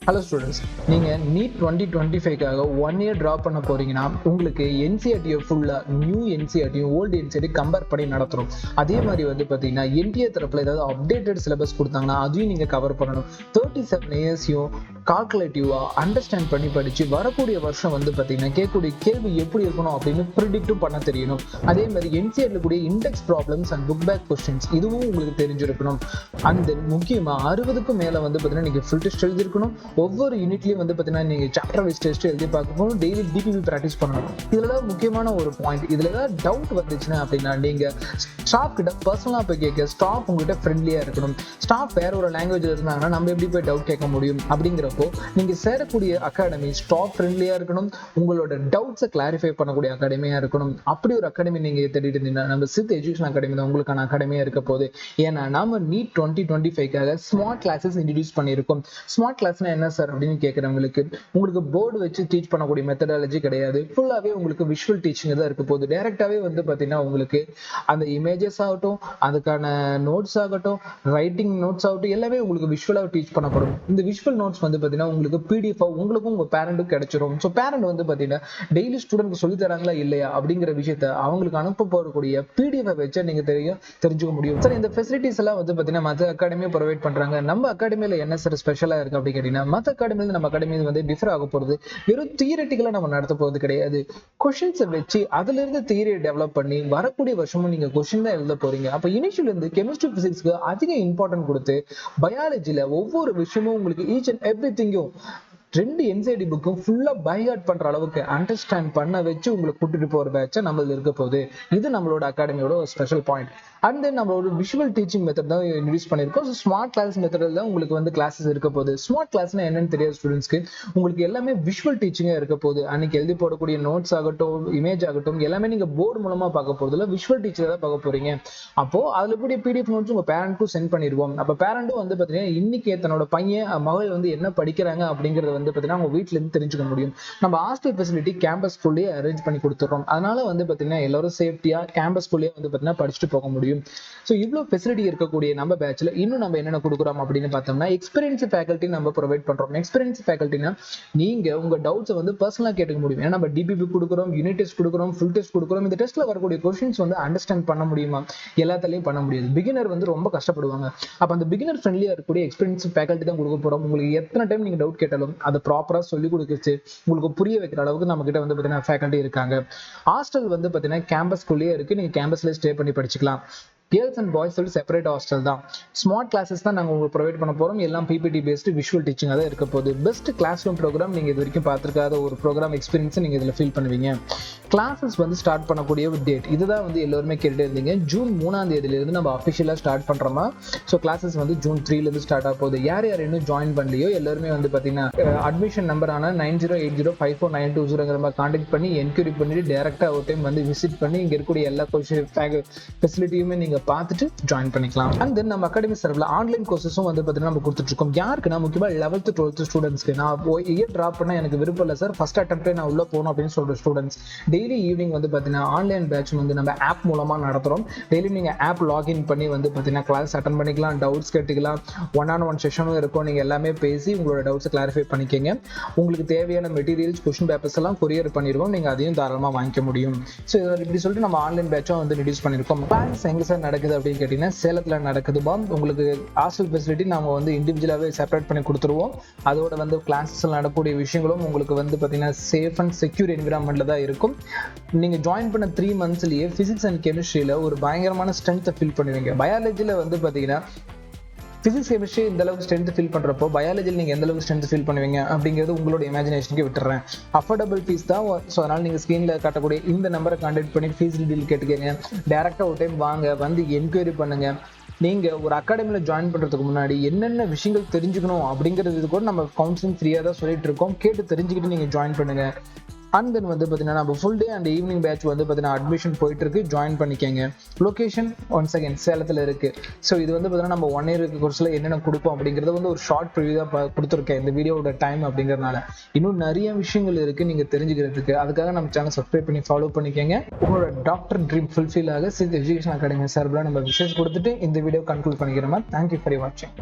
Hello students, நீங்கள் NEET 2025க்காக 1 year drop பண்ண போறீங்கன்னா உங்களுக்கு என்சிஆர்டியை ஃபுல்லாக நியூ என்சிஆர்டியும் ஓல்டு என்சிஆர்டி கம்பேர் பண்ணி நடத்துகிறோம். அதே மாதிரி வந்து பார்த்தீங்கன்னா என்டிஏ தரப்பில் ஏதாவது அப்டேட்டட் சிலபஸ் கொடுத்தாங்கன்னா அதையும் நீங்கள் கவர் பண்ணணும். 37 இயர்ஸையும் கால்குலேட்டிவாக அண்டர்ஸ்டாண்ட் பண்ணி படித்து வரக்கூடிய வருஷம் வந்து பார்த்தீங்கன்னா கேட்கக்கூடிய கேள்வி எப்படி இருக்கணும் அப்படின்னு ப்ரிடிக்டும் பண்ண தெரியணும். அதே மாதிரி என்சிஆர்டியில் கூடிய index problems and book back questions இதுவும் உங்களுக்கு தெரிஞ்சிருக்கணும். அண்ட் தென் முக்கியமாக 60க்கும் மேலே வந்து பார்த்தீங்கன்னா நீங்கள் ஃபுல் டெஸ்ட் எழுதிருக்கணும். ஒவ்வொரு யூனிட்லயும் வந்து பார்த்தீங்கன்னா நீங்கள் சாப்டர் வைஸ் டெஸ்ட் எழுதி பார்க்கணும். டெய்லி டிபிபி ப்ராக்டிஸ் பண்ணணும். இதில் தான் முக்கியமான ஒரு பாயிண்ட். இதில் ஏதாவது டவுட் வந்துச்சுன்னா அப்படின்னா நீங்கள் ஸ்டாஃப் கிட்ட பர்சனலாக போய் கேட்க, ஸ்டாஃப் உங்ககிட்ட ஃப்ரெண்ட்லியாக இருக்கணும். ஸ்டாஃப் வேற ஒரு லாங்குவேஜில் இருந்தாங்கன்னா நம்ம எப்படி போய் டவுட் கேட்க முடியும்? அப்படிங்கிறப்போ நீங்கள் சேரக்கூடிய அகாடமி ஸ்டாஃப் ஃப்ரெண்ட்லியாக இருக்கணும். உங்களோட டவுட்ஸை கிளாரிஃபை பண்ணக்கூடிய அகாடமியாக இருக்கணும். அப்படி ஒரு அகாடமி நீங்கள் தேடிட்டு இருந்தீங்கன்னா நம்ம சித் எஜுகேஷன் அகாடமி தான் உங்களுக்கான அகாடமியாக இருக்க போகுது. ஏன்னா நம்ம நீட் 2025க்காக ஸ்மார்ட் கிளாஸஸ் இன்ட்ரடியூஸ் பண்ணியிருக்கோம். ஸ்மார்ட் கிளாஸ்னா என்ன சார் அப்படின்னு கேட்குறவங்களுக்கு உங்களுக்கு போர்டு வச்சு டீச் பண்ணக்கூடிய மெத்தடாலஜி கிடையாது. ஃபுல்லாகவே உங்களுக்கு விஷுவல் டீச்சிங் தான் இருக்க போகுது. டைரக்டாகவே வந்து பார்த்தீங்கன்னா உங்களுக்கு அந்த இமேஜஸ் ஆகட்டும், அதுக்கான நோட்ஸ் ஆகட்டும், ரைட்டிங் நோட்ஸ் ஆகட்டும், எல்லாமே உங்களுக்கு விஷுவலாக டீச் பண்ணப்படும். இந்த விஷுவல் நோட்ஸ் வந்து பார்த்தீங்கன்னா உங்களுக்கு பிடிஎஃப் உங்களுக்கும் உங்கள் பேரண்ட்டுக்கும் கிடைச்சிரும். ஸோ பேரண்ட் வந்து பார்த்தீங்கன்னா டெய்லி ஸ்டூடெண்ட்க்கு சொல்லி தராங்களா இல்லையா அப்படிங்கிற விஷயத்த அவங்களுக்கு அனுப்ப போகக்கூடிய பிடிஎஃப் வச்சு நீங்க தெரிஞ்சுக்க முடியும். சார் இந்த ஃபெசிலிட்டிஸ் எல்லாம் வந்து பார்த்தீங்கன்னா மற்ற அகாடமியை ப்ரொவைட் பண்றாங்க. நம்ம அகாடமியில் என்ன சார் ஸ்பெஷலாக இருக்கு அப்படின்னு கேட்டீங்கன்னா மற்ற அகாடமியில் நம்ம அகாடமி வந்து டிஃபர் ஆக போறது வெறும் தியரிட்டிக்கலா நம்ம நடத்த போறது கிடையாது. கொஸ்டின்ஸை வச்சு அதுல இருந்து தியரியை டெவலப் பண்ணி வரக்கூடிய வருஷமும் நீங்க கொஸ்டின் தான் எழுத போறீங்க. அப்ப இனிஷியல் இருந்து கெமிஸ்ட்ரி பிசிக்ஸ்க்கு அதிக இம்பார்ட்டன்ட் கொடுத்து பயாலஜில ஒவ்வொரு விஷயமும் உங்களுக்கு ஈச் அண்ட் எவ்ரி திங்கும் 2 என்சிஆர்டி புக்கும் ஃபுல்லா பை ஹார்ட் பண்ற அளவுக்கு அண்டர்ஸ்டாண்ட் பண்ண வச்சு உங்களுக்கு கூட்டிட்டு போற பேட்சா நம்மள இருக்க போகுது. இது நம்மளோட அகாடமியோட ஒரு ஸ்பெஷல் பாயிண்ட். அண்ட் தென் நம்மளோட விஷுவல் டீச்சிங் மெத்தட் தான் இன்ட்ரடியூஸ் பண்ணியிருக்கோம். ஸோ ஸ்மார்ட் கிளாஸ் மெத்தடில் தான் உங்களுக்கு வந்து கிளாஸஸ் இருக்க போகுது. ஸ்மார்ட் கிளாஸ்னா என்னன்னு தெரியாது ஸ்டூடெண்ட்ஸ்க்கு. உங்களுக்கு எல்லாமே விஷுவல் டீச்சிங்காக இருக்க போகுது. அன்னைக்கு எழுதி போடக்கூடிய நோட்ஸ் ஆகட்டும், இமேஜ் ஆகட்டும், எல்லாமே நீங்க போர்டு மூலமா பார்க்க போறது இல்லை, விஷுவல் டீச்சர் தான் பார்க்க போறீங்க. அப்போ அதுல கூடிய பிடிஎஃப் நோட்ஸ் உங்க பேரண்ட்க்கும் சென்ட் பண்ணிடுவோம். அப்போ பேரண்ட்டும் வந்து பார்த்தீங்கன்னா இன்னைக்கு தன்னோட பையன் மகள் வந்து என்ன படிக்கிறாங்க அப்படிங்கறத வந்து பார்த்தீங்கன்னா அவங்க வீட்டுல இருந்து தெரிஞ்சுக்க முடியும். நம்ம ஹாஸ்டல் ஃபெசிலிட்டி கேம்பஸ்குள்ளேயே அரேஞ்ச் பண்ணி கொடுத்துறோம். அதனால வந்து பார்த்தீங்கன்னா எல்லாரும் சேஃப்டியா கேம்பஸ்குள்ளேயே வந்து பார்த்தீங்கன்னா படிச்சுட்டு போக முடியும். ஸோ இவ்வளோ ஃபெசிலிட்டி இருக்கக்கூடிய நம்ம பேட்ச்ல இன்னும் நம்ம என்னென்ன கொடுக்குறோம் அப்படின்னு பார்த்தோம்னா எக்ஸ்பீரியன்ஸ் ஃபேக்கல்ட்டி நம்ம ப்ரொவைட் பண்றோம். எக்ஸ்பீரியன்ஸ் ஃபேக்கல்ட்டினா நீங்க உங்க டவுட்ஸை வந்து பர்சனலா கேட்டுக்க முடியும். ஏன்னா நம்ம டிபிபி கொடுக்குறோம், யூனிட் டெஸ்ட் கொடுக்குறோம், ஃபுல் டெஸ்ட் கொடுக்குறோம். இந்த டெஸ்ட்ல வரக்கூடிய கொஸ்டின்ஸ் வந்து அண்டர்ஸ்டாண்ட் பண்ண முடியுமா? எல்லாத்துலயும் பண்ண முடியாது. பிகினர் வந்து ரொம்ப கஷ்டப்படுவாங்க. அப்ப அந்த பிகினர் ஃப்ரெண்ட்லியா இருக்கக்கூடிய எக்ஸ்பீரியன்ஸ் ஃபேக்கல்ட்டி தான் கொடுக்க போறோம். உங்களுக்கு எத்தனை டைம் நீங்க டவுட் கேட்டாலும் அதை ப்ராப்பரா சொல்லி கொடுக்குச்சு உங்களுக்கு புரிய வைக்கிற அளவுக்கு நம்ம கிட்ட வந்து பார்த்தீங்கன்னா ஃபேக்கல்ட்டி இருக்காங்க. ஹாஸ்டல் வந்து பார்த்தீங்கன்னா கேம்பஸ்குள்ளேயே இருக்கு. நீங்க கேம்பஸ்ல ஸ்டே பண்ணி படிச்சுக்கலாம். கேர்ள்ஸ் அண்ட் பாய்ஸ் சொல்லி செப்பரேட் ஹாஸ்டல் தான். ஸ்மார்ட் கிளாஸஸ் தான் நாங்கள் உங்களுக்கு ப்ரொவைட் பண்ண போகிறோம். எல்லாம் பிபிடி பேஸ்டு விஷுவல் டீச்சிங் தான் இருக்க போகுது. பெஸ்ட் கிளாஸ் ரூம் ப்ரோக்ராம் நீங்கள் இது வரைக்கும் பார்த்துருக்காத ஒரு ப்ரோக்ராம் எக்ஸ்பீரியன்ஸை நீங்கள் இதில் ஃபீல் பண்ணுவீங்க. கிளாஸஸ் வந்து ஸ்டார்ட் பண்ணக்கூடிய ஒரு டேட் இதுதான் வந்து எல்லாருமே கேட்டுட்டு இருந்தீங்க. ஜூன் 3ஆம் தேதியிலிருந்து நம்ம அஃபிஷியலாக ஸ்டார்ட் பண்ணுறோமா. ஸோ கிளாஸஸ் வந்து ஜூன் 3லேருந்து ஸ்டார்ட் ஆக போகுது. யார் யார் இன்னும் ஜாயின் பண்ணலையோ எல்லாருமே வந்து பார்த்தீங்கன்னா அட்மிஷன் நம்பரான 9080549220 மாதிரி கான்டாக்ட் பண்ணி என்கொயரி பண்ணிட்டு டேரெக்டாக ஒரு டைம் வந்து விசிட் பண்ணி இங்கே இருக்கக்கூடிய எல்லா ஃபெசிலிட்டியுமே நீங்கள் பார்த்துட்டு ஜாயின் பண்ணிக்கலாம். அண்ட் தென் நம்ம அகாடமி சார்பில் ஆன்லைன் கோர்சஸும் வந்து பார்த்தீங்கன்னா நம்ம கொடுத்துட்டு இருக்கோம். யாருக்குன்னா முக்கியமாக 11th 12th ஸ்டூடெண்ட்ஸ்க்கு நான் இயர் ட்ராப் பண்ண எனக்கு விருப்பம் இல்லை சார், ஃபர்ஸ்ட் அட்டெம்ப்டே நான் உள்ள போகணும் அப்படின்னு சொல்ற ஸ்டூடெண்ட்ஸ் டெய்லி ஈவினிங் வந்து பார்த்தீங்கன்னா ஆன்லைன் பேட்ச் வந்து நம்ம ஆப் மூலமாக நடத்துகிறோம். டெய்லி நீங்கள் ஆப் லாகின் பண்ணி வந்து பார்த்தீங்கன்னா கிளாஸ் அட்டன் பண்ணிக்கலாம், டவுட்ஸ் கேட்டுக்கலாம், 1-on-1 செஷனும் இருக்கும். நீங்கள் எல்லாமே பேசி உங்களோட டவுட்ஸை கிளாரிஃபை பண்ணிக்கங்க. உங்களுக்கு தேவையான மெட்டீரியல்ஸ் கொஸ்டின் பேப்பர்ஸ் எல்லாம் கொரியர் பண்ணிடுவோம். நீங்கள் அதையும் தாராளமாக வாங்கிக்க முடியும். ஸோ இப்படி சொல்லிட்டு நம்ம ஆன்லைன் பேட்சும் வந்து ரிலீஸ் பண்ணியிருக்கோம். கிளாஸ் எங்கே சார் நடக்குது அப்படின்னு கேட்டீங்கன்னா சேலத்தில் நடக்குதுப்பா. உங்களுக்கு ஹாஸ்டல் ஃபெசிலிட்டி நம்ம வந்து இண்டிவிஜுவலாகவே செப்பரேட் பண்ணி கொடுத்துருவோம். அதோட வந்து கிளாஸஸ் நடக்கக்கூடிய விஷயங்களும் உங்களுக்கு வந்து பார்த்தீங்கன்னா சேஃப் அண்ட் செக்யூர் என்விரான்மெண்ட்ல தான் இருக்கும். நீங்கள் ஜாயின் பண்ண 3 monthsலேயே ஃபிசிக்ஸ் அண்ட் கெமிஸ்ட்ரியில் ஒரு பயங்கரமான ஸ்ட்ரென்த்தை ஃபீல் பண்ணுவீங்க. பயாலஜியில் வந்து பார்த்தீங்கன்னா பிசிக்ஸ் கெமிஸ்ட்ரி இந்த அளவுக்கு ஸ்ட்ரென்த் ஃபீல் பண்றப்போ பயாலஜியில் நீங்க எந்த அளவுக்கு ஸ்ட்ரென்த் ஃபீல் பண்ணுவீங்க அப்படிங்கிறது உங்களோட இமேஜினேஷனுக்கு விட்டுறேன். அஃபோர்டபுள் ஃபீஸ் தான். ஸோ அதனால நீங்க ஸ்கிரீன்ல காட்டக்கூடிய இந்த நம்பரை கான்டாக்ட் பண்ணி ஃபீஸ் டீல் கேட்டுக்கங்க. டேரக்டா ஒரு டைம் வாங்க, வந்து என்கொயரி பண்ணுங்க. நீங்க ஒரு அகாடமியில ஜாயின் பண்றதுக்கு முன்னாடி என்னென்ன விஷயங்கள் தெரிஞ்சுக்கணும் அப்படிங்கிறது கூட நம்ம கவுன்சிலிங் ஃப்ரீயா தான் சொல்லிட்டு இருக்கோம். கேட்டு தெரிஞ்சுக்கிட்டு நீங்க ஜாயின் பண்ணுங்க. அண்ட் தென் வந்து பார்த்தீங்கன்னா நம்ம full day and evening batch வந்து பார்த்தீங்கன்னா அட்மிஷன் போயிட்டு இருக்கு. ஜாயின் பண்ணிக்கங்க. லொகேஷன் ஒன்ஸ் அகேன் சேலத்தில் இருக்கு. ஸோ இது வந்து பார்த்தீங்கன்னா நம்ம 1 year கோர்ஸ்ல என்னென்ன கொடுப்போம் அப்படிங்கிறத வந்து ஒரு ஷார்ட் ப்ரிவியூ தான் கொடுத்துருக்கேன் இந்த வீடியோட டைம் அப்படிங்கிறதுனால. இன்னும் நிறைய விஷயங்கள் இருக்கு நீங்க தெரிஞ்சுக்கிறதுக்கு. அதுக்காக நம்ம சேனல் சப்ஸ்கிரைப் பண்ணி ஃபாலோ பண்ணிக்கங்க. உங்களோட டாக்டர் ட்ரீம் ஃபுல்ஃபில் ஆக சித் எஜுகேஷன் அகாடமி சார்பில் நம்ம விஷஸ் கொடுத்துட்டு இந்த வீடியோ கன்க்ளூட் பண்ணிக்கிறோம். தேங்க்யூ ஃபார் வாட்சிங்.